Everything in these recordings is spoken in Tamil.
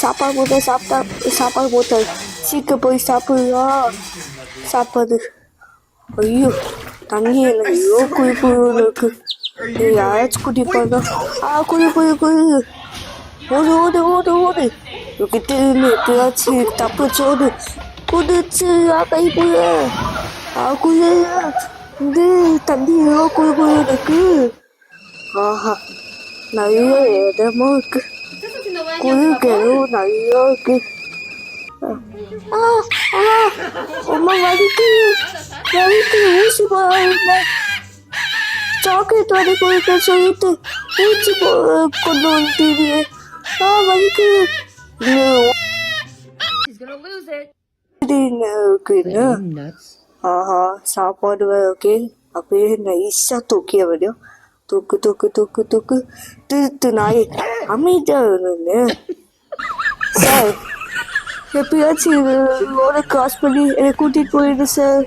சாப்பாடு போட்ட சாப்பாடு போட்ட சீக்கிரம் போய் சாப்பிடுவா சாப்பாடு. ஐயோ தண்ணி ஐயோ குளிப்பு இருக்கு. யாராச்சும் குடிப்பாங்க. குடி ஓடு ஓடு ஓடு ஓடு கிட்ட இருந்து எப்பயாச்சும் தப்பிச்சோடு குதிச்சு கை போய குளிர இது தண்ணி குழு இருக்கு. ஆஹா நிறைய இடமா இருக்கு. குளிர்கிறதும் நிறைய இருக்கு. அம்மா வலிக்கு ஊசி போட சாக்லேட் வாங்கி கொடுக்க சொல்லிட்டு ஊசி கொண்டு வந்துட்டு வலிக்கு இருக்குன்னு. ஆஹா சாப்பாடு ஓகே அப்படியே நைஸா தூக்கிய முடியும். தூக்கு தூக்கு தூக்கு தூக்கு திருத்து நாய் அமைதியா இருந்தது. சார் எப்பயாச்சும் ரோட கிராஸ் பண்ணி என்னை கூட்டிட்டு போயிடு சார்.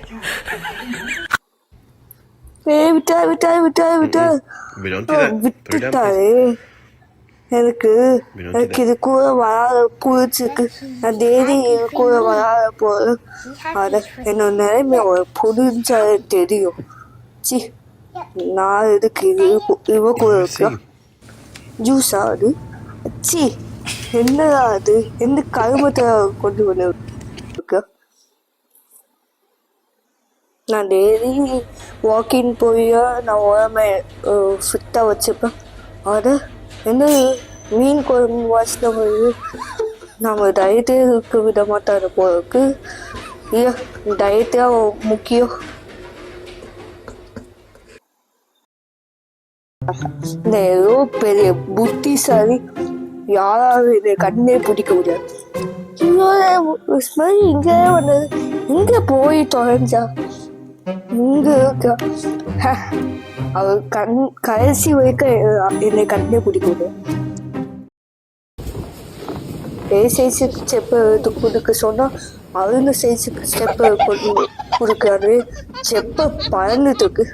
விட்டுட்டாரு. எனக்கு இது கூட வராத புரிச்சிருக்கு. நான் டெய்லி இது கூட வராத போல. அட என்னோட நிலைமை புரிஞ்ச தெரியும். சி நான் இதுக்கு இவ கூட இருக்கலாம். ஜூஸா அது? சி என்னடா அது? எந்த கருமத்தை கொண்டு வந்து இருக்க? நான் டெய்லி வாக்கிங் போய் நான் உடம்பை ஃபிட்டாக வச்சுப்பேன். அட என்ன மீன் குழம்பு வாசனை வருது. நம்ம டயட்டே இருக்க விட மாட்டாரு போல இருக்கு. ஐயா டயட்டா முக்கியம். இந்த ஏதோ பெரிய புத்திசாலி யாராவது இதை கண்ணே பிடிக்க முடியாது. இங்கே வந்தது இங்க போய் தொலைஞ்சா இங்க இருக்கா. அவர் கடைசி வரைக்கும் என்னை கண்ணே பிடிக்க முடியாது. சைஸுக்கு ஸ்டெப் கொடுக்க சொன்னா அவங்க சைஸுக்கு ஸ்டெப் கொடுக்காரு. ஸ்டெப்பை பறந்துட்டு இருக்கு.